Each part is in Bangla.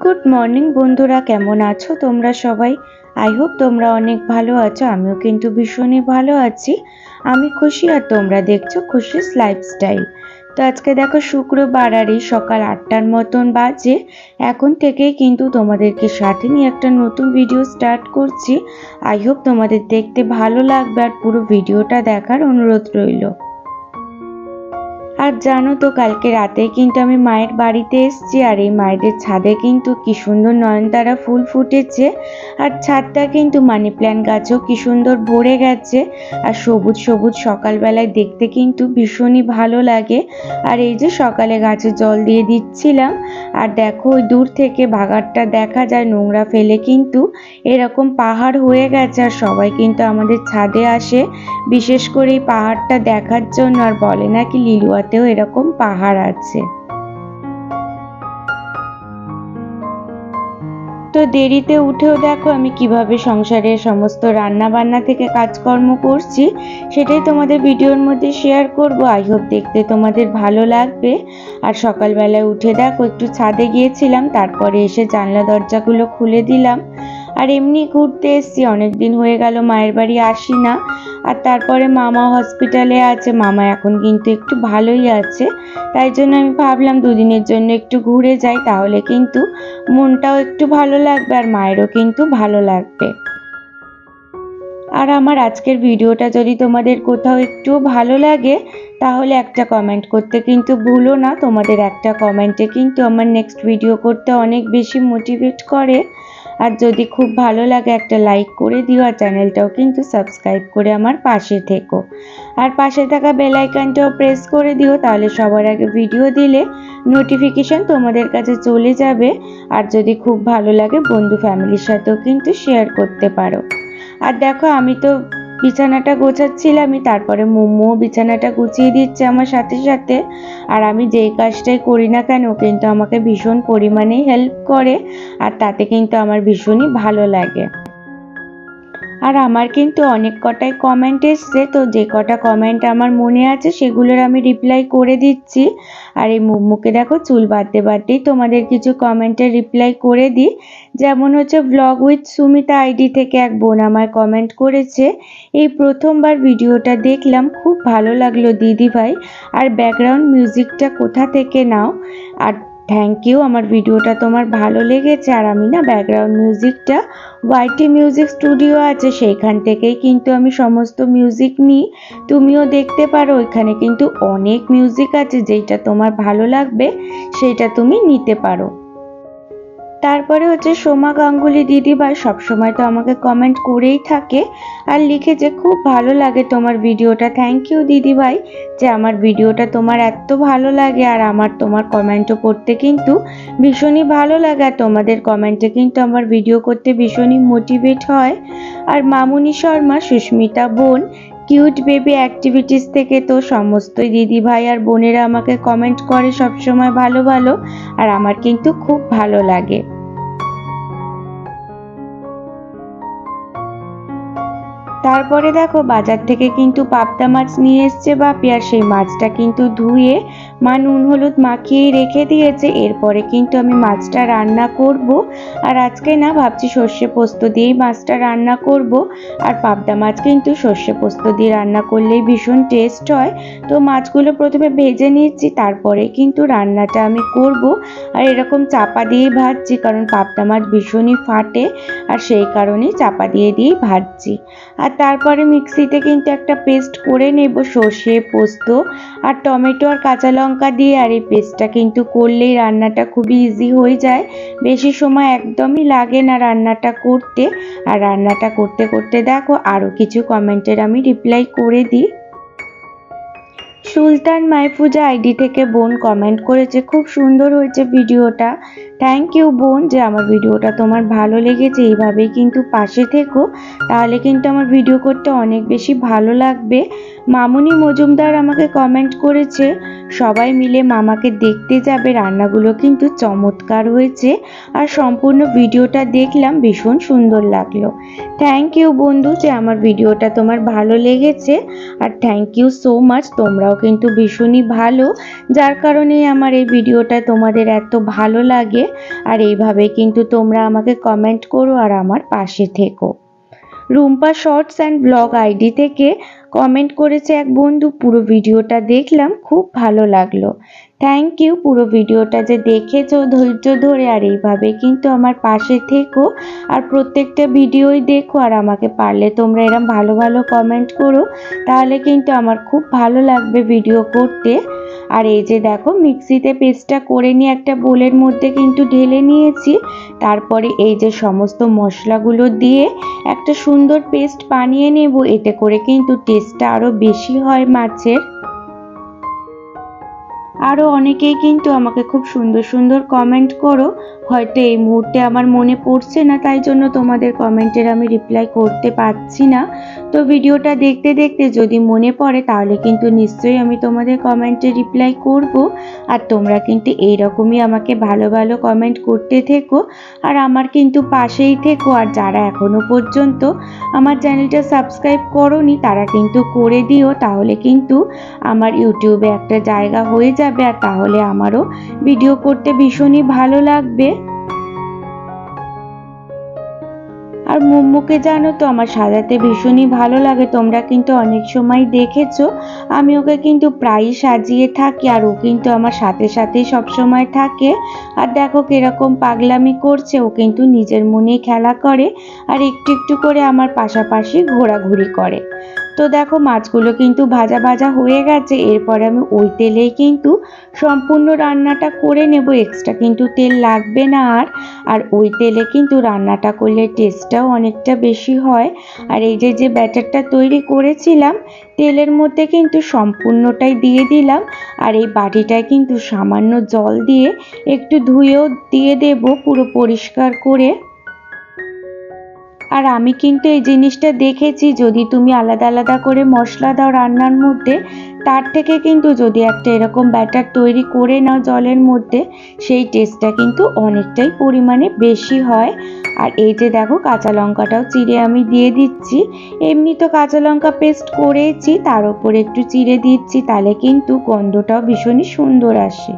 গুড মর্নিং বন্ধুরা, কেমন আছো তোমরা সবাই? আই হোপ তোমরা অনেক ভালো আছো। আমিও কিন্তু ভীষণই ভালো আছি। আমি খুশি আর তোমরা দেখছো খুশিস লাইফস্টাইল। তো আজকে দেখো শুক্রবার আর এই সকাল 8টার মতন বাজে। এখন থেকেই কিন্তু তোমাদেরকে সাথে নিয়ে একটা নতুন ভিডিও স্টার্ট করছি। আই হোপ তোমাদের দেখতে ভালো লাগবে আর পুরো ভিডিওটা দেখার অনুরোধ রইল। আর জানো তো, কালকে রাতে কিন্তু আমি মায়ের বাড়িতে এসেছি আর এই মায়েদের ছাদে কিন্তু কি সুন্দর নয়নতারা ফুল ফুটেছে। আর ছাদটা কিন্তু মানি প্ল্যান্ট গাছও কি সুন্দর ভরে গেছে। আর সবুজ সবুজ সকালবেলায় দেখতে কিন্তু ভীষণই ভালো লাগে। আর এই যে সকালে গাছে জল দিয়ে দিচ্ছিলাম। আর দেখো ওই দূর থেকে বাগানটা দেখা যায়, নোংরা ফেলে কিন্তু এরকম পাহাড় হয়ে গেছে। আর সবাই কিন্তু আমাদের ছাদে আসে বিশেষ করে এই পাহাড়টা দেখার জন্য, আর বলে নাকি লিলুয়াতেও এরকম পাহাড় আছে। তো দেরিতে উঠেও দেখো আমি কিভাবে সংসারের সমস্ত রান্না বান্না থেকে কাজকর্ম করছি, সেটাই তোমাদের ভিডিওর মধ্যে শেয়ার করব। আই হোপ দেখতে তোমাদের ভালো লাগবে। আর সকালবেলায় উঠে দেখো একটু ছাদে গিয়েছিলাম, তারপরে এসে জানলা দরজাগুলো খুলে দিলাম। আর এমনি ঘুরতে এসেছি, অনেকদিন হয়ে গেল মায়ের বাড়ি আসি না। আর তারপরে মামা হসপিটালে আছে, মামা এখন কিন্তু একটু ভালোই আছে। তাই জন্য আমি ভাবলাম দুদিনের জন্য একটু ঘুরে যাই, তাহলে কিন্তু মনটাও একটু ভালো লাগবে আর মায়েরও কিন্তু ভালো লাগবে। আর আমার আজকের ভিডিওটা যদি তোমাদের কোথাও একটু ভালো লাগে তাহলে একটা কমেন্ট করতে কিন্তু ভুলো না। তোমাদের একটা কমেন্টে কিন্তু আমার নেক্সট ভিডিও করতে অনেক বেশি মোটিভেট করে। আর যদি খুব ভালো লাগে একটা লাইক করে দিও, আর চ্যানেলটাও কিন্তু সাবস্ক্রাইব করে আমার পাশে থেকো। আর পাশে থাকা বেল আইকনটাও প্রেস করে দিও, তাহলে সবার আগে ভিডিও দিলে নোটিফিকেশন তোমাদের কাছে চলে যাবে। আর যদি খুব ভালো লাগে বন্ধু ফ্যামিলির সাথেও কিন্তু শেয়ার করতে পারো। আর দেখো আমি তো বিছানাটা গোছাচ্ছিলামই, তারপরে মোমো বিছানাটা গুছিয়ে দিচ্ছে আমার সাথে সাথে। আর আমি যেই কাজটাই করি না কেন কিন্তু আমাকে ভীষণ পরিমাণে হেল্প করে, আর তাতে কিন্তু আমার ভীষণই ভালো লাগে। আর আমার কিন্তু অনেক কটাই কমেন্ট এসছে, তো যে কটা কমেন্ট আমার মনে আছে সেগুলোর আমি রিপ্লাই করে দিচ্ছি। আর এই মুখে দেখো চুল বাঁধতে বাঁধতেই তোমাদের কিছু কমেন্টের রিপ্লাই করে দিই। যেমন হচ্ছে ব্লগ উইথ সুমিতা আইডি থেকে এক বোন আমার কমেন্ট করেছে, এই প্রথমবার ভিডিওটা দেখলাম, খুব ভালো লাগলো দিদি ভাই। আর ব্যাকগ্রাউন্ড মিউজিকটা কোথা থেকে নাও? আর থ্যাংক ইউ, আমার ভিডিওটা তোমার ভালো লেগেছে। আর আমি না ব্যাকগ্রাউন্ড মিউজিকটা ওয়াইটি মিউজিক স্টুডিও আছে সেইখান থেকেই কিন্তু আমি সমস্ত মিউজিক নিই। তুমিও দেখতে পারো, ওইখানে কিন্তু অনেক মিউজিক আছে, যেটা তোমার ভালো লাগবে সেইটা তুমি নিতে পারো। তারপরে হচ্ছে সোমা গাঙ্গুলি দিদিভাই সবসময় তো আমাকে কমেন্ট করেই থাকে আর লিখেছে, খুব ভালো লাগে তোমার ভিডিওটা। থ্যাংক ইউ দিদিভাই, যে আমার ভিডিওটা তোমার এত ভালো লাগে। আর আমার তোমার কমেন্টও পড়তে কিন্তু ভীষণই ভালো লাগে, আর তোমাদের কমেন্টে কিন্তু আমার ভিডিও করতে ভীষণই মোটিভেট হয়। আর মামুনি শর্মা সুস্মিতা বোন কিউট বেবি অ্যাক্টিভিটিস থেকে তো সমস্ত দিদি ভাই আর বোনেরা আমাকে কমেন্ট করে সবসময় ভালো ভালো, আর আমার কিন্তু খুব ভালো লাগে। তারপরে দেখো বাজার থেকে কিন্তু পাবদা মাছ নিয়ে এসছে বাপি, আর সেই মাছটা কিন্তু ধুয়ে মা নুন হলুদ মাখিয়ে রেখে দিয়েছে। এরপরে কিন্তু আমি মাছটা রান্না করব। আর আজকে না ভাবছি সর্ষে পোস্ত দিয়েই মাছটা রান্না করব। আর পাবদা মাছ কিন্তু সর্ষে পোস্ত দিয়ে রান্না করলেই ভীষণ টেস্ট হয়। তো মাছগুলো প্রথমে ভেজে নিচ্ছি, তারপরে কিন্তু রান্নাটা আমি করব। আর এরকম চাপা দিয়েই ভাজছি, কারণ পাবদা মাছ ভীষণই ফাটে, আর সেই কারণেই চাপা দিয়েই ভাজছি। আর তারপরে মিক্সিতে কিন্তু একটা পেস্ট করে নেব সর্ষে পোস্ত আর টমেটো আর কাঁচা লঙ্কা দিয়ে। আর এই পেস্টটা কিন্তু করলেই রান্নাটা খুবই ইজি হয়ে যায়, বেশি সময় একদমই লাগে না রান্নাটা করতে। আর রান্নাটা করতে করতে দেখো আরও কিছু কমেন্টের আমি রিপ্লাই করে দিই। সুলতান মাইফুজা আইডি থেকে বোন কমেন্ট করেছে, খুব সুন্দর হয়েছে ভিডিওটা। থ্যাংক ইউ বোন, যে আমার ভিডিওটা তোমার ভালো লেগেছে। এইভাবেই কিন্তু পাশে থেকো, তাহলে কিন্তু আমার ভিডিও করতে অনেক বেশি ভালো লাগবে। মামুনি মজুমদার আমাকে কমেন্ট করেছে, সবাই মিলে মামাকে দেখতে যাবে, রান্নাগুলো কিন্তু চমৎকার হয়েছে। আর সম্পূর্ণ ভিডিওটা দেখলাম, ভীষণ সুন্দর লাগলো। থ্যাংক ইউ বন্ধু, যে আমার ভিডিওটা তোমার ভালো লেগেছে। আর থ্যাংক ইউ সো মাচ, তোমরাও কিন্তু ভীষণই ভালো, যার কারণে আমার এই ভিডিওটা তোমাদের এত ভালো লাগে। আর এইভাবে কিন্তু তোমরা আমাকে কমেন্ট করো আর আমার পাশে থেকো। Rumpa shorts and blog ID থেকে কমেন্ট করেছে এক বন্ধু, পুরো ভিডিওটা দেখলাম, খুব ভালো লাগলো। থ্যাংক ইউ, পুরো ভিডিওটা যে দেখেছো ধৈর্য ধরে, আর এইভাবে কিন্তু আমার পাশে থেকো আর প্রত্যেকটা ভিডিওই দেখো। আর আমাকে পারলে তোমরা এরম ভালো ভালো কমেন্ট করো, তাহলে কিন্তু আমার খুব ভালো লাগবে ভিডিও করতে। আর এই যে দেখো মিক্সিতে পেস্টটা করে নিয়ে একটা বোলের মধ্যে কিন্তু ঢেলে নিয়েছি। তারপরে এই যে সমস্ত মশলাগুলো দিয়ে একটা সুন্দর পেস্ট বানিয়ে নেব, এতে করে কিন্তু টেস্টটা আরো বেশি হয় মাছের। আরও অনেকেই কিন্তু আমাকে খুব সুন্দর সুন্দর কমেন্ট করো, হয়তো এই মুহূর্তে আমার মনে পড়ছে না, তাই জন্য তোমাদের কমেন্টের আমি রিপ্লাই করতে পারছি না। তো ভিডিওটা দেখতে দেখতে যদি মনে পড়ে তাহলে কিন্তু নিশ্চয়ই আমি তোমাদের কমেন্টে রিপ্লাই করব। আর তোমরা কিন্তু এইরকমই আমাকে ভালো ভালো কমেন্ট করতে থেকো আর আমার কিন্তু পাশেই থেকো। আর যারা এখনো পর্যন্ত আমার চ্যানেলটা সাবস্ক্রাইব করোনি তারা কিন্তু করে দিও, তাহলে কিন্তু আমার ইউটিউবে একটা জায়গা হয়ে যাবে, আর তাহলে আমারও ভিডিও করতে ভীষণই ভালো লাগবে। আর মোমোকে জানো তো আমার সাজাতে ভীষণই ভালো লাগে, তোমরা কিন্তু অনেক সময় দেখেছো আমি ওকে কিন্তু প্রায়ই সাজিয়ে থাকি, আর ও কিন্তু আমার সাথে সাথেই সবসময় থাকে। আর দেখো কিরকম পাগলামি করছে, ও কিন্তু নিজের মনেই খেলা করে আর একটু একটু করে আমার পাশাপাশি ঘোরাঘুরি করে। তো দেখো মাছগুলো কিন্তু ভাজা ভাজা হয়ে গেছে, এরপরে আমি ওই তেলেই কিন্তু সম্পূর্ণ রান্নাটা করে নেব, এক্সট্রা কিন্তু তেল লাগবে না। আর ওই তেলে কিন্তু রান্নাটা করলে টেস্টটাও অনেকটা বেশি হয়। আর এই যে যে ব্যাটারটা তৈরি করেছিলাম তেলের মধ্যে কিন্তু সম্পূর্ণটাই দিয়ে দিলাম, আর এই বাটিটায় কিন্তু সামান্য জল দিয়ে একটু ধুয়েও দিয়ে দেব পুরো পরিষ্কার করে। আর আমি কিন্তু এই জিনিসটা দেখেছি, যদি তুমি আলাদা আলাদা করে মশলা দাও রান্নার মধ্যে, তার থেকে কিন্তু যদি একটা এরকম ব্যাটার তৈরি করে নাও জলের মধ্যে, সেই টেস্টটা কিন্তু অনেকটাই পরিমাণে বেশি হয়। আর এই যে দেখো কাঁচা লঙ্কাটাও চিড়ে আমি দিয়ে দিচ্ছি, এমনি তো কাঁচা লঙ্কা পেস্ট করেছি, তার উপর একটু চিড়ে দিচ্ছি, তাহলে কিন্তু গন্ধটাও ভীষণই সুন্দর আসে।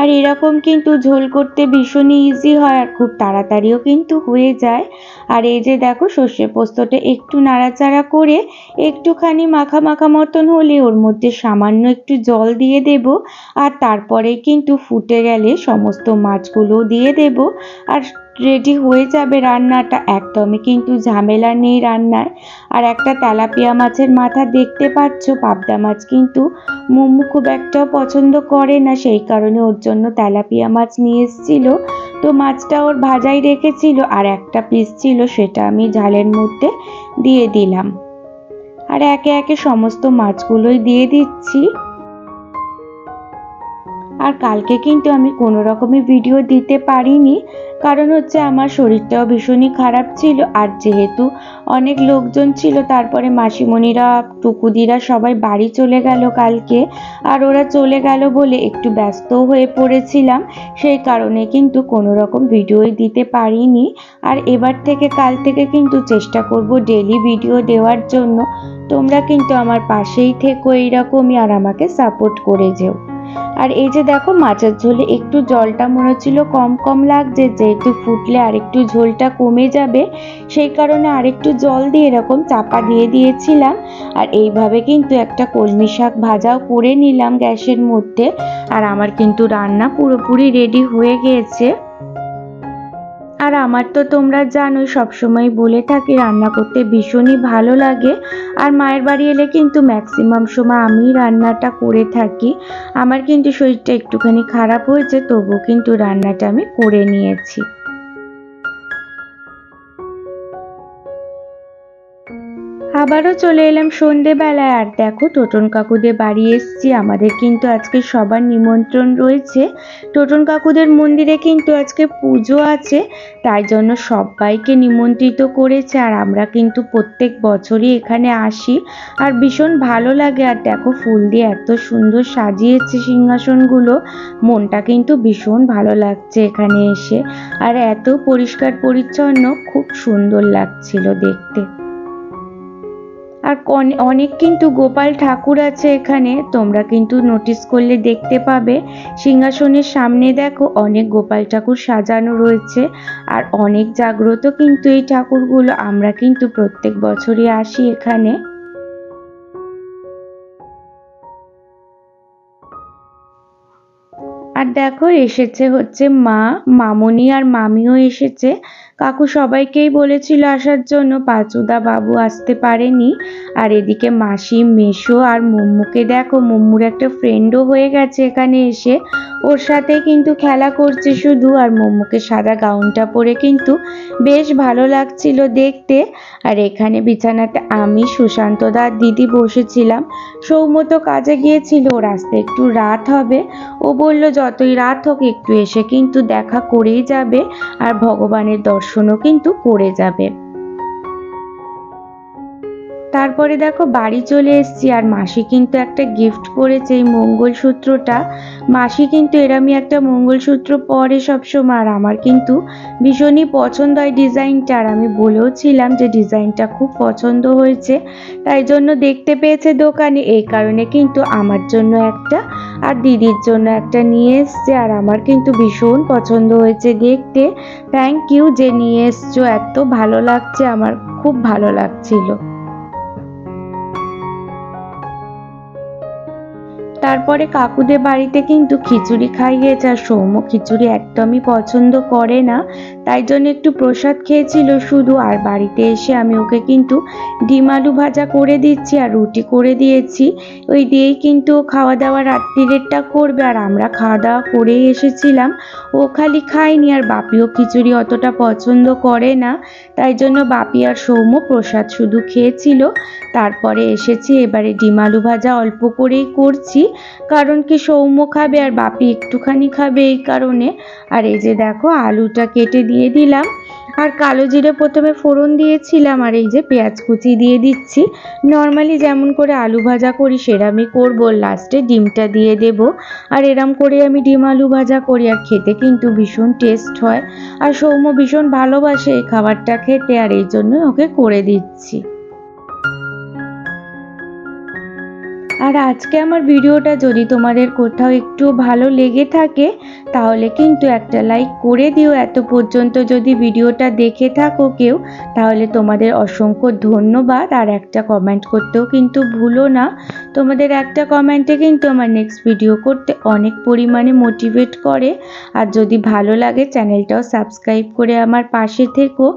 আর এরকম কিন্তু ঝোল করতে ভীষণই ইজি হয় আর খুব তাড়াতাড়িও কিন্তু হয়ে যায়। আর এই যে দেখো সর্ষে পোস্তটা একটু নাড়াচাড়া করে একটুখানি মাখা মাখা মতন হলে ওর মধ্যে সামান্য একটু জল দিয়ে দেব, আর তারপরে কিন্তু ফুটে গেলে সমস্ত মাছগুলো দিয়ে দেব, আর রেডি হয়ে যাবে রান্নাটা। একদমই কিন্তু ঝামেলা নেই রান্নায়। আর একটা তেলাপিয়া মাছের মাথা দেখতে পাচ্ছ, পাবদা মাছ কিন্তু মোমো খুব একটাও পছন্দ করে না, সেই কারণে ওর জন্য তেলাপিয়া মাছ নিয়ে এসেছিল। তো মাছটা ওর ভাজাই রেখেছিল, আর একটা পিস ছিল সেটা আমি ঝালের মধ্যে দিয়ে দিলাম। আর একে একে সমস্ত মাছগুলোই দিয়ে দিচ্ছি। আর কালকে কিন্তু আমি কোনো রকমই ভিডিও দিতে পারিনি, কারণ হচ্ছে আমার শরীরটাও ভীষণই খারাপ ছিল। আর যেহেতু অনেক লোকজন ছিল, তারপরে মাসিমণিরা টুকুদিরা সবাই বাড়ি চলে গেল কালকে, আর ওরা চলে গেল বলে একটু ব্যস্ত হয়ে পড়েছিলাম, সেই কারণে কিন্তু কোনো রকম ভিডিওই দিতে পারিনি। আর এবার থেকে কাল থেকে কিন্তু চেষ্টা করব ডেলি ভিডিও দেওয়ার জন্য। তোমরা কিন্তু আমার পাশেই থেকো এইরকমই, আর আমাকে সাপোর্ট করে যেও। আর এই যে দেখো মাছের ঝোলে একটু জলটা মনে হচ্ছিল কম কম লাগছে, যেহেতু ফুটলে আরেকটু ঝোলটা কমে যাবে, সেই কারণে আরেকটু জল দিয়ে এরকম চাপা দিয়ে দিয়েছিলাম। আর এইভাবে কিন্তু একটা কলমি শাক ভাজাও করে নিলাম গ্যাসের মধ্যে। আর আমার কিন্তু রান্না পুরোপুরি রেডি হয়ে গিয়েছে। আর আমার তো তোমরা জানোই সবসময় বলে থাকি রান্না করতে ভীষণই ভালো লাগে। আর মায়ের বাড়ি এলে কিন্তু ম্যাক্সিমাম সময় আমিই রান্নাটা করে থাকি। আমার কিন্তু শরীরটা একটুখানি খারাপ হয়েছে, তবুও কিন্তু রান্নাটা আমি করে নিয়েছি। আবারও চলে এলাম সন্ধেবেলায়, আর দেখো টোটন কাকুদের বাড়ি এসছি। আমাদের কিন্তু আজকে সবার নিমন্ত্রণ রয়েছে, টোটন কাকুদের মন্দিরে কিন্তু আজকে পুজো আছে, তাই জন্য সবাইকে নিমন্ত্রিত করেছে। আর আমরা কিন্তু প্রত্যেক বছরই এখানে আসি, আর ভীষণ ভালো লাগে। আর দেখো ফুল দিয়ে এত সুন্দর সাজিয়েছে সিংহাসনগুলো, মনটা কিন্তু ভীষণ ভালো লাগছে এখানে এসে। আর এত পরিষ্কার পরিচ্ছন্ন, খুব সুন্দর লাগছিল দেখতে। আর অনেক কিন্তু গোপাল ঠাকুর আছে এখানে, তোমরা কিন্তু নোটিস করলে দেখতে পাবে। সিংহাসনের সামনে দেখো অনেক গোপাল ঠাকুর সাজানো রয়েছে, আর অনেক জাগ্রত কিন্তু এই ঠাকুরগুলো। আমরা কিন্তু প্রত্যেক বছরই আসি এখানে। আর দেখো এসেছে হচ্ছে মা, মামনি আর মামিও এসেছে। কাকু সবাইকেই বলেছিল আসার জন্য, পাঁচুদা বাবু আসতে পারেনি। আর এদিকে মাসি, মেশো আর মুম্মুকে দেখো, মুম্মুর একটা ফ্রেন্ডও হয়ে গেছে এখানে এসে, ওর সাথে কিন্তু খেলা করছে শুধু। আর মুম্মুকে সাদা গাউনটা পরে কিন্তু বেশ ভালো লাগছিল দেখতে। আর এখানে বিছানাতে আমি, সুশান্ত দা, দিদি বসেছিলাম। সৌম্য তো কাজে গিয়েছিল, ওর আসতে একটু রাত হবে। ও বলল যতই রাত হোক একটু এসে কিন্তু দেখা করেই যাবে, আর ভগবানের দর্শনও কিন্তু করে যাবে। তারপরে দেখো বাড়ি চলে এসেছি, আর মাসি কিন্তু একটা গিফট করেছে, এই মঙ্গলসূত্রটা। মাসি কিন্তু এরমই একটা মঙ্গলসূত্র পরে সবসময়, আর আমার কিন্তু ভীষণই পছন্দ হয় ডিজাইনটা। আর আমি বলেও ছিলাম যে ডিজাইনটা খুব পছন্দ হয়েছে, তাই জন্য দেখতে পেয়েছে দোকানে, এই কারণে কিন্তু আমার জন্য একটা আর দিদির জন্য একটা নিয়ে এসছে। আর আমার কিন্তু ভীষণ পছন্দ হয়েছে দেখতে। থ্যাংক ইউ যে নিয়ে এসছো, এত ভালো লাগছে, আমার খুব ভালো লাগছিল। তারপরে কাকুদের বাড়িতে কিন্তু খিচুড়ি খাইয়েছে, আর সৌম্য খিচুড়ি একদমই পছন্দ করে না, তাই জন্য একটু প্রসাদ খেয়েছিল শুধু। আর বাড়িতে এসে আমি ওকে কিন্তু ডিম আলু ভাজা করে দিচ্ছি আর রুটি করে দিয়েছি, ওই দিয়েই কিন্তু খাওয়া দাওয়া রাত্রিরেরটা করবে। আর আমরা খাওয়া দাওয়া করেই এসেছিলাম, ও খালি খায়নি, আর বাপিও খিচুড়ি অতটা পছন্দ করে না, তাই জন্য বাপি আর সৌম্য প্রসাদ শুধু খেয়েছিল। তারপরে এসেছি, এবারে ডিম আলু ভাজা অল্প করেই করছি, কারণ কি সৌম্য খাবে আর বাপি একটুখানি খাবে এই কারণে। আর এই যে দেখো আলুটা কেটে দিয়ে দিলাম, আর কালো জিরে প্রথমে ফোড়ন দিয়েছিলাম, আর এই যে পেঁয়াজ কুচি দিয়ে দিচ্ছি। নর্মালি যেমন করে আলু ভাজা করি সেরমই করব, লাস্টে ডিমটা দিয়ে দেব। আর এরম করে আমি ডিম আলু ভাজা করি, আর খেতে কিন্তু ভীষণ টেস্ট হয়। আর সৌম্য ভীষণ ভালোবাসে এই খাবারটা খেতে, আর এই জন্য ওকে করে দিচ্ছি। আর আজকে আমার ভিডিওটা যদি তোমাদের কোথাও একটু ভালো লেগে থাকে তাহলে কিন্তু একটা লাইক করে দিও। এত পর্যন্ত যদি ভিডিওটা দেখে থাকো কেউ, তাহলে তোমাদের অসংখ্য ধন্যবাদ। আর একটা কমেন্ট করতেও কিন্তু ভুলো না, তোমাদের একটা কমেন্টে কিন্তু আমার নেক্সট ভিডিও করতে অনেক পরিমাণে মোটিভেট করে। আর যদি ভালো লাগে চ্যানেলটাও সাবস্ক্রাইব করে আমার পাশে থেকো,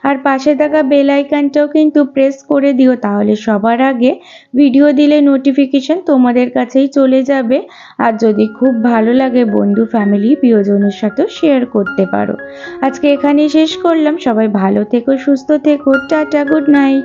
আর পাশে থাকা বেল আইকনটাও কিন্তু প্রেস করে দিও, তাহলে সবার আগে ভিডিও দিলে নোটিফিকেশন তোমাদের কাছেই চলে যাবে। আর যদি খুব ভালো লাগে বন্ধু, ফ্যামিলি, প্রিয়জনের সাথেও শেয়ার করতে পারো। আজকে এখানেই শেষ করলাম, সবাই ভালো থেকো, সুস্থ থেকো, টাটা, গুড নাইট।